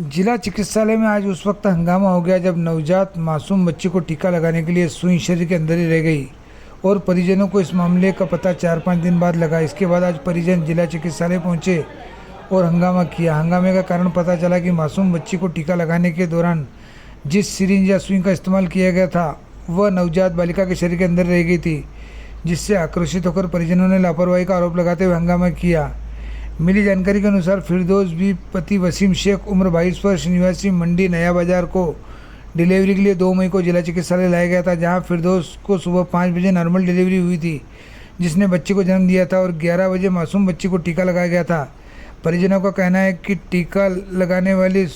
जिला चिकित्सालय में आज उस वक्त हंगामा हो गया जब नवजात मासूम बच्ची को टीका लगाने के लिए सुई शरीर के अंदर ही रह गई और परिजनों को इस मामले का पता 4-5 दिन बाद लगा। इसके बाद आज परिजन जिला चिकित्सालय पहुंचे और हंगामा किया। हंगामे का कारण पता चला कि मासूम बच्ची को टीका लगाने के दौरान जिस सिरिंज या सुई का इस्तेमाल किया गया था वह नवजात बालिका के शरीर के अंदर रह गई थी, जिससे आक्रोशित होकर परिजनों ने लापरवाही का आरोप लगाते हुए हंगामा किया। मिली जानकारी के अनुसार फिरदौस भी पति वसीम शेख उम्र 22 वर्ष निवासी मंडी नया बाजार को डिलीवरी के लिए 2 मई को जिला चिकित्सालय लाया गया था, जहां फिरदौस को सुबह 5 बजे नॉर्मल डिलीवरी हुई थी, जिसने बच्ची को जन्म दिया था और 11 बजे मासूम बच्ची को टीका लगाया गया था। परिजनों का कहना है कि टीका लगाने वाली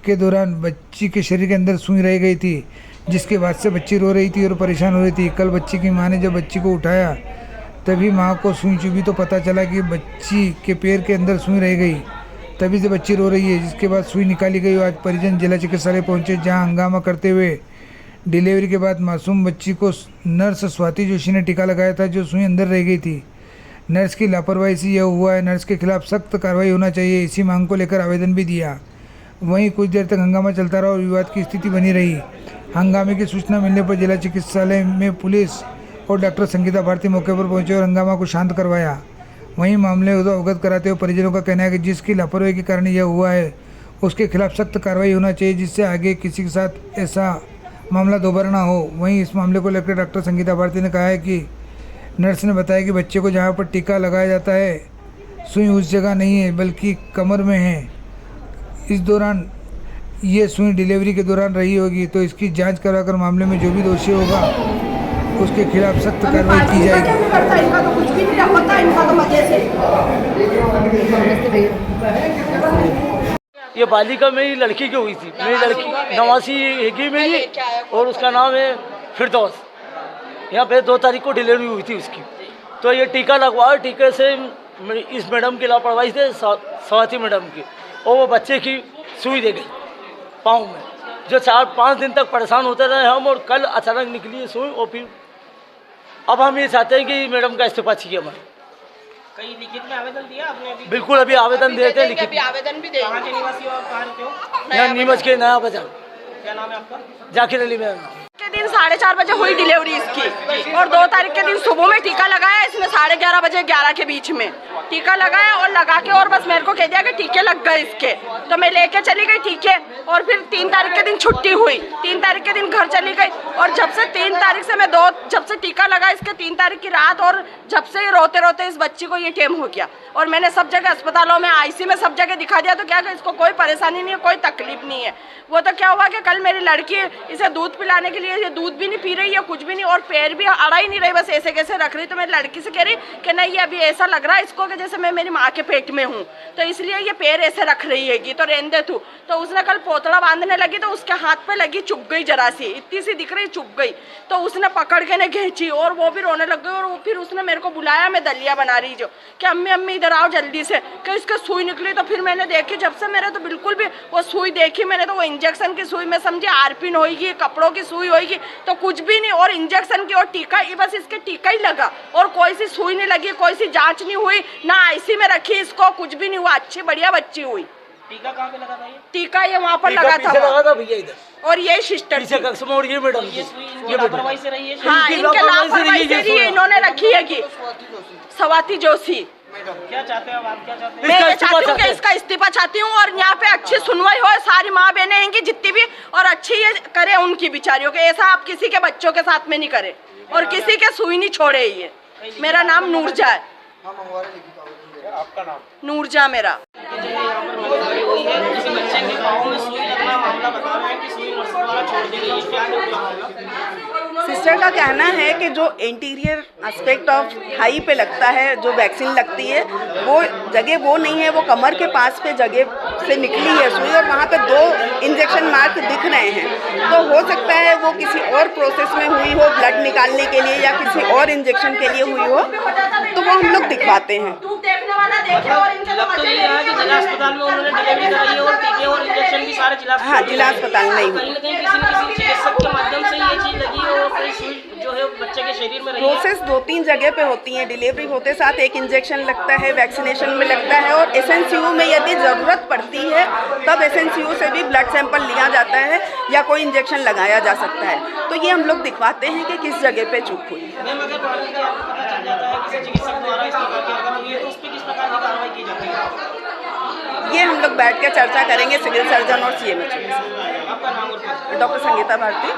के दौरान बच्ची के शरीर के अंदर सुई रह गई थी, जिसके बाद से बच्ची रो रही थी और परेशान हो रही थी। कल बच्ची की मां ने जब बच्ची को उठाया तभी माँ को सुई चुभी तो पता चला कि बच्ची के पैर के अंदर सुई रह गई, तभी से बच्ची रो रही है, जिसके बाद सुई निकाली गई। आज परिजन जिला चिकित्सालय पहुंचे, जहां हंगामा करते हुए डिलीवरी के बाद मासूम बच्ची को नर्स स्वाति जोशी ने टीका लगाया था, जो सुई अंदर रह गई थी। नर्स की लापरवाही से यह हुआ है। नर्स के खिलाफ सख्त कार्रवाई होना चाहिए, इसी मांग को लेकर आवेदन भी दिया। वहीं कुछ देर तक हंगामा चलता रहा और विवाद की स्थिति बनी रही। हंगामे की सूचना मिलने पर जिला चिकित्सालय में पुलिस और डॉक्टर संगीता भारती मौके पर पहुंचे और हंगामा को शांत करवाया। वहीं मामले अवगत कराते हुए परिजनों का कहना है कि जिसकी लापरवाही के कारण यह हुआ है उसके खिलाफ सख्त कार्रवाई होना चाहिए, जिससे आगे किसी के साथ ऐसा मामला दोबारा ना हो। वहीं इस मामले को लेकर डॉक्टर संगीता भारती ने कहा है कि नर्स ने बताया कि बच्चे को जहाँ पर टीका लगाया जाता है सुई उस जगह नहीं है बल्कि कमर में है। इस दौरान ये सुई डिलीवरी के दौरान रही होगी, तो इसकी जाँच कराकर मामले में जो भी दोषी होगा उसके खिलाफ सख्त कार्रवाई की जाएगी। इनका तो कुछ भी नहीं होता, इनका तो मजे से। ये बालिका मेरी लड़की की हुई थी, मेरी लड़की नवासी हैगी मेरी और उसका नाम है फिरदौस। यहाँ पे 2 तारीख को डिलीवरी हुई थी उसकी, तो ये टीका लगवाया। टीके से इस मैडम की लापरवाही से स्वाति मैडम की, और वो बच्चे की सुई दे गई पाँव में, जो 4-5 दिन तक परेशान होते रहे हम, और कल अचानक निकली है सुई। और फिर अब हम ये चाहते हैं कि मैडम का इस्तीफा चाहिए हमारे। कई लिखित में आवेदन दिया आपने? बिल्कुल, अभी आवेदन देते हैं लिखित। अभी आवेदन भी कहाँ के निवासी हो आप? कहाँ रहते हो? यहाँ नीमच के नया बाजार। क्या नाम है आपका? जाकिर अली मेरा नाम। के दिन 4:30 बजे हुई डिलीवरी इसकी, और 2 तारीख के दिन सुबह में टीका लगाया इसने 11:30 बजे 11 के बीच में टीका लगाया, और लगा के और बस मेरे को कह दिया कि टीके लग गए इसके, तो मैं लेके चली गई टीके। और फिर 3 तारीख के दिन छुट्टी हुई, 3 तारीख के दिन घर चली गई, और जब से 3 तारीख से मैं जब से टीका लगा इसके 3 तारीख की रात, और जब से रोते रोते इस बच्ची को ये टेम हो गया। और मैंने सब जगह अस्पतालों में आईसी में सब जगह दिखा दिया, तो क्या इसको कोई परेशानी नहीं है, कोई तकलीफ नहीं है। वो तो क्या हुआ कि कल मेरी लड़की इसे दूध पिलाने के लिए, ये दूध भी नहीं पी रही है, कुछ भी नहीं, और पैर भी अड़ा ही नहीं रही, बस ऐसे कैसे रख रही। तो मेरी लड़की से कह रही कि नहीं, ये अभी ऐसा लग रहा है इसको कि जैसे मैं मेरी माँ के पेट में हूँ, तो इसलिए ये पैर ऐसे रख रही है, तो रहने दे तू। तो उसने कल पोतड़ा बांधने लगी, तो उसके हाथ पे लगी, चुभ गई, जरा सी इतनी सी दिख रही, चुभ गई। तो उसने पकड़ के ने खींची और वो भी रोने लग गई। और फिर उसने मेरे को बुलाया, मैं दलिया बना रही जो, कि अम्मी अम्मी इधर आओ जल्दी से, कि इसके सुई निकली। तो फिर मैंने देखी, जब से मेरे तो बिल्कुल भी वो सुई देखी मैंने, तो वो इंजेक्शन की सुई, मैं समझी आरपिन होगी, कपड़ों की सुई होगी, तो कुछ भी नहीं। और इंजेक्शन की और टीका, बस इसके टीका ही लगा, और कोई सी सुई नहीं लगी, कोई सी जांच नहीं हुई, ना आईसी में रखी इसको, कुछ भी नहीं हुआ, अच्छी बढ़िया बच्ची हुई। टीका कहाँ पे लगा था ये? टीका ये वहाँ पर लगा था भैया इधर, और ये सिस्टर पीछे कक्ष में, और ये मैडम ये सुई लापरवाही से रही है? हाँ, इनके लापरवाही से ही इन्होंने रखी है कि स्वाति जोशी। क्या चाहते हो आप? क्या चाहते हैं? मैं ये चाहती हूँ कि इसका इस्तीफा चाहती हूँ, और यहाँ पे अच्छी सुनवाई हो, सारी माँ बहनें हैं जितनी भी, और अच्छी ये करे उनकी बिचारियों के। ऐसा आप किसी के बच्चों के साथ में नहीं करे, और किसी के सुई नहीं छोड़े। ये मेरा नाम नूरजा है। आपका नाम? नूरजा मेरा। हुई है, किसी बच्चे के पाँव में सुई लगना मामला बता रहे हैं कि सुई नर्स द्वारा छोड़ दी गई है, क्या मामला? सिस्टर का कहना है कि जो इंटीरियर एस्पेक्ट ऑफ थाई पे लगता है, जो वैक्सीन लगती है, वो जगह वो नहीं है, वो कमर के पास पे जगह से निकली है सुई, और वहाँ पे 2 इंजेक्शन मार्क दिख रहे हैं। तो हो सकता है वो किसी और प्रोसेस में हुई हो, ब्लड निकालने के लिए या किसी और इंजेक्शन के लिए हुई हो, तो वो हम लोग दिखवाते हैं। लग तो ये है कि जिला अस्पताल में उन्होंने डिलीवरी कराई है, और टीके और इंजेक्शन भी सारे जिला हाँ, जिला अस्पताल में ही कहीं न कहीं किसी न किसी चिकित्सक के माध्यम से ये चीज़ लगी, और कोई सुई जो है बच्चे के शरीर में रही है? प्रोसेस 2-3 जगह पे होती है। डिलीवरी होते साथ एक इंजेक्शन लगता है, वैक्सीनेशन में लगता है, और एसएनसीयू में यदि ज़रूरत पड़ती है तब एसएनसीयू से भी ब्लड सैंपल लिया जाता है या कोई इंजेक्शन लगाया जा सकता है। तो ये हम लोग दिखवाते हैं कि किस जगह पे चूक हुई है। मैम, अगर मान लीजिए आपको पता चल जाता है किसी चिकित्सक द्वारा इस प्रकार की हरकत हुई है तो उस पर किस प्रकार की कार्रवाई की जाती है? ये हम लोग बैठ के चर्चा करेंगे सिविल सर्जन और सीएमएचओ के साथ। आपका नाम और पद? डॉक्टर संगीता भारती,